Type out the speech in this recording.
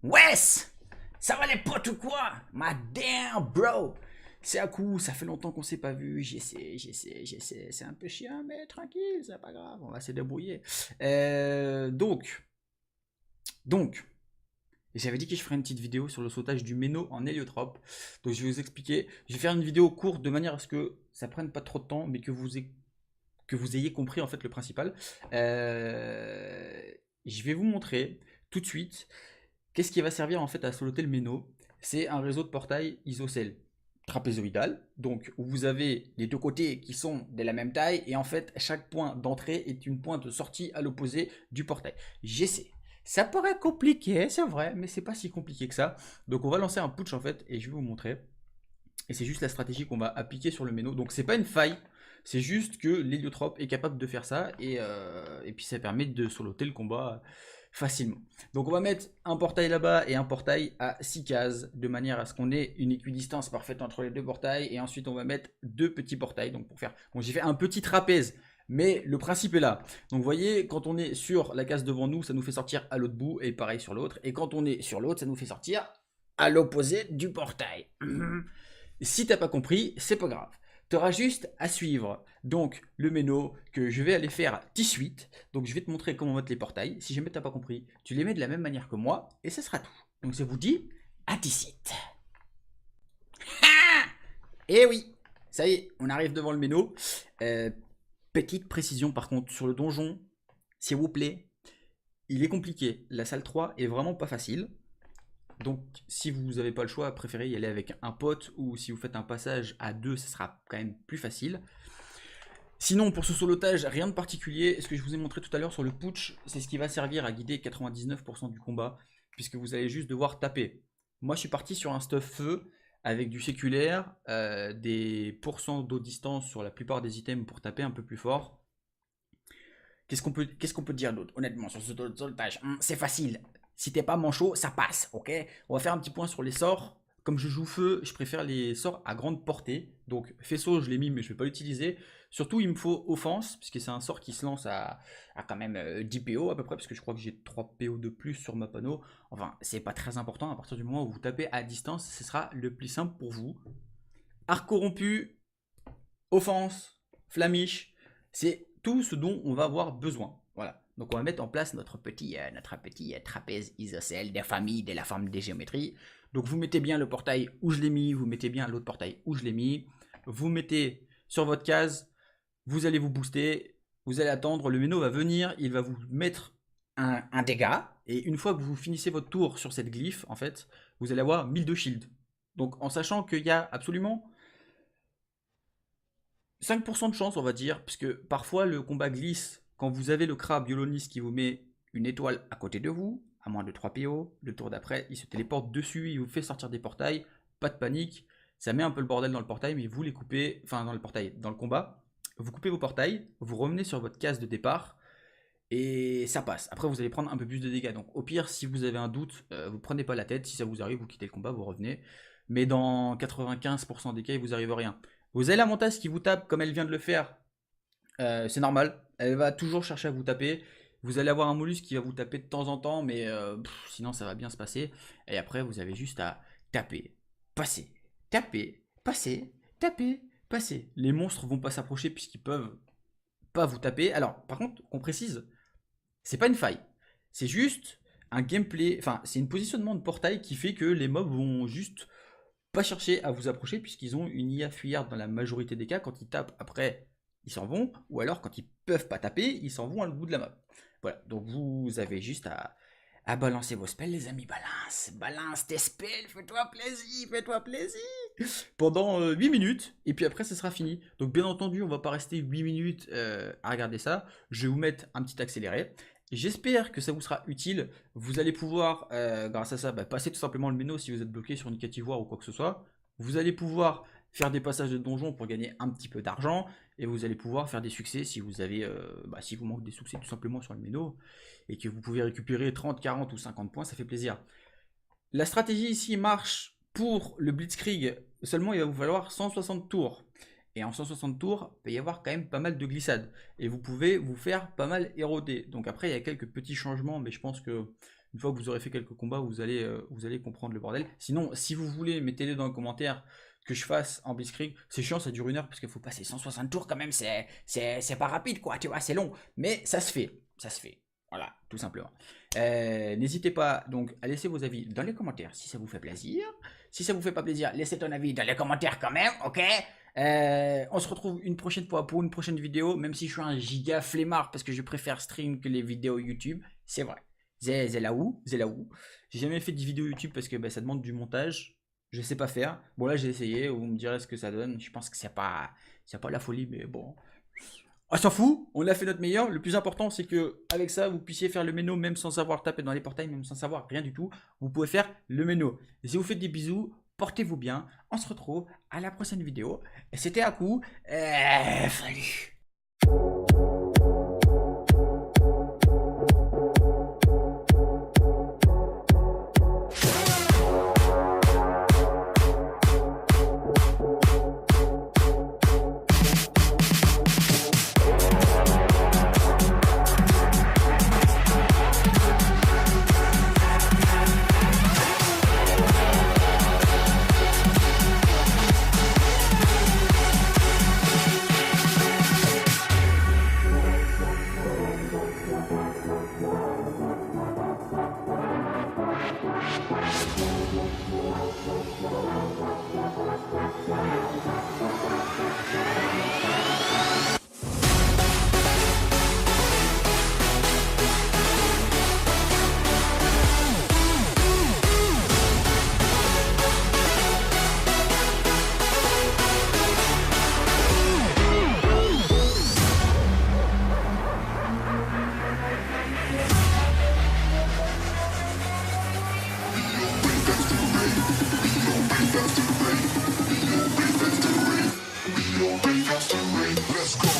Wesh! Ça va les potes ou quoi? Ma damn, bro! C'est à coup, ça fait longtemps qu'on s'est pas vu. J'essaie. C'est un peu chiant, mais tranquille, c'est pas grave, on va se débrouiller. Donc, j'avais dit que je ferais une petite vidéo sur le sautage du méno en héliotrope. Donc, je vais vous expliquer. Je vais faire une vidéo courte de manière à ce que ça prenne pas trop de temps, mais que vous ayez compris en fait le principal. Euh, je vais vous montrer tout de suite. Qu'est-ce qui va servir en fait à soloter le méno? C'est un réseau de portail isocèle trapézoïdal, donc où vous avez les deux côtés qui sont de la même taille et en fait chaque point d'entrée est une pointe de sortie à l'opposé du portail. J'essaie. Ça paraît compliqué, c'est vrai, mais c'est pas si compliqué que ça. Donc on va lancer un putsch en fait et je vais vous montrer. Et c'est juste la stratégie qu'on va appliquer sur le méno. Donc c'est pas une faille, c'est juste que l'héliotrope est capable de faire ça et puis ça permet de soloter le combat facilement. Donc on va mettre un portail là-bas et un portail à 6 cases de manière à ce qu'on ait une équidistance parfaite entre les deux portails et ensuite on va mettre deux petits portails. Donc pour faire, bon j'ai fait un petit trapèze. Mais le principe est là. Donc vous voyez, quand on est sur la case devant nous, ça nous fait sortir à l'autre bout et pareil sur l'autre. Et quand on est sur l'autre, ça nous fait sortir à l'opposé du portail. Si t'as pas compris, c'est pas grave. Tu auras juste à suivre donc le méno que je vais aller faire tout de suite. Donc je vais te montrer comment mettre les portails. Si jamais t'as pas compris, tu les mets de la même manière que moi et ce sera tout. Donc ça vous dit à d'ici. Et oui, ça y est, on arrive devant le méno. Euh, Petite précision par contre sur le donjon, s'il vous plaît, il est compliqué. La salle 3 est vraiment pas facile. Donc, si vous n'avez pas le choix, préférez y aller avec un pote ou si vous faites un passage à deux, ce sera quand même plus facile. Sinon, pour ce solotage, rien de particulier. Ce que je vous ai montré tout à l'heure sur le putsch, c'est ce qui va servir à guider 99% du combat, puisque vous allez juste devoir taper. Moi, je suis parti sur un stuff feu avec du séculaire, des pourcents d'eau distance sur la plupart des items pour taper un peu plus fort. Qu'est-ce qu'on peut dire d'autre, honnêtement, sur ce solotage? C'est facile. Si t'es pas manchot, ça passe, ok? On va faire un petit point sur les sorts. Comme je joue feu, je préfère les sorts à grande portée. Donc, faisceau, je l'ai mis, mais je vais pas l'utiliser. Surtout, il me faut offense, puisque c'est un sort qui se lance à quand même 10 PO à peu près, parce que je crois que j'ai 3 PO de plus sur ma panneau. Enfin, c'est pas très important. À partir du moment où vous tapez à distance, ce sera le plus simple pour vous. Arc corrompu, offense, flamiche, c'est tout ce dont on va avoir besoin. Voilà. Donc on va mettre en place notre petit trapèze isocèle des familles de la forme des géométries. Donc vous mettez bien le portail où je l'ai mis, vous mettez bien l'autre portail où je l'ai mis, vous mettez sur votre case, vous allez vous booster, vous allez attendre, le méno va venir, il va vous mettre un dégât, et une fois que vous finissez votre tour sur cette glyphe, en fait, vous allez avoir 1000 de shield. Donc en sachant qu'il y a absolument 5% de chance, on va dire, parce que parfois le combat glisse quand vous avez le crabe violoniste qui vous met une étoile à côté de vous, à moins de 3 PO. Le tour d'après, il se téléporte dessus, il vous fait sortir des portails. Pas de panique, ça met un peu le bordel dans le portail, mais vous les coupez, enfin dans le portail, dans le combat. Vous coupez vos portails, vous revenez sur votre case de départ, et ça passe. Après, vous allez prendre un peu plus de dégâts. Donc, au pire, si vous avez un doute, vous prenez pas la tête. Si ça vous arrive, vous quittez le combat, vous revenez. Mais dans 95% des cas, il vous arrive rien. Vous avez la montagne qui vous tape comme elle vient de le faire. C'est normal. Elle va toujours chercher à vous taper. Vous allez avoir un mollusque qui va vous taper de temps en temps, mais sinon ça va bien se passer. Et après, vous avez juste à taper, passer, taper, passer. Les monstres vont pas s'approcher puisqu'ils peuvent pas vous taper. Alors, par contre, on précise, c'est pas une faille. C'est juste un gameplay, enfin, c'est un positionnement de portail qui fait que les mobs vont juste pas chercher à vous approcher puisqu'ils ont une IA fuyarde dans la majorité des cas. Quand ils tapent, après, ils s'en vont. Ou alors, quand ils peuvent pas taper, ils s'en vont à le bout de la map. Voilà, donc vous avez juste à balancer vos spells, les amis. Balance tes spells, fais-toi plaisir. Pendant 8 minutes, et puis après, ce sera fini. Donc, bien entendu, on va pas rester 8 minutes à regarder ça. Je vais vous mettre un petit accéléré. J'espère que ça vous sera utile. Vous allez pouvoir, grâce à ça, passer tout simplement le méno si vous êtes bloqué sur une cativoire ou quoi que ce soit. Vous allez pouvoir faire des passages de donjon pour gagner un petit peu d'argent. Et vous allez pouvoir faire des succès si vous avez, si vous manquez des succès tout simplement sur le méno. Et que vous pouvez récupérer 30, 40 ou 50 points, ça fait plaisir. La stratégie ici marche pour le Blitzkrieg. Seulement, il va vous falloir 160 tours. Et en 160 tours, il va y avoir quand même pas mal de glissades. Et vous pouvez vous faire pas mal éroder. Donc après, il y a quelques petits changements, mais je pense que Une fois que vous aurez fait quelques combats, vous allez comprendre le bordel. Sinon, si vous voulez, mettez-les dans les commentaires que je fasse en Blitzkrieg. C'est chiant, ça dure 1 heure parce qu'il faut passer 160 tours quand même. C'est pas rapide, quoi, tu vois, c'est long. Mais ça se fait, ça se fait. Voilà, tout simplement. N'hésitez pas donc à laisser vos avis dans les commentaires si ça vous fait plaisir. Si ça vous fait pas plaisir, laissez ton avis dans les commentaires quand même, ok? On se retrouve une prochaine fois pour une prochaine vidéo, même si je suis un giga flemmard parce que je préfère stream que les vidéos YouTube, c'est vrai. C'est là où. J'ai jamais fait de vidéo YouTube parce que bah, ça demande du montage. Je sais pas faire. Bon là j'ai essayé, vous me direz ce que ça donne. Je pense que c'est pas la folie, mais bon. On s'en fout, on a fait notre meilleur. Le plus important, c'est que avec ça, vous puissiez faire le méno même sans savoir taper dans les portails, même sans savoir rien du tout. Vous pouvez faire le méno. Et si vous faites des bisous, portez-vous bien. On se retrouve à la prochaine vidéo. Et c'était Aku. Salut. Let's go.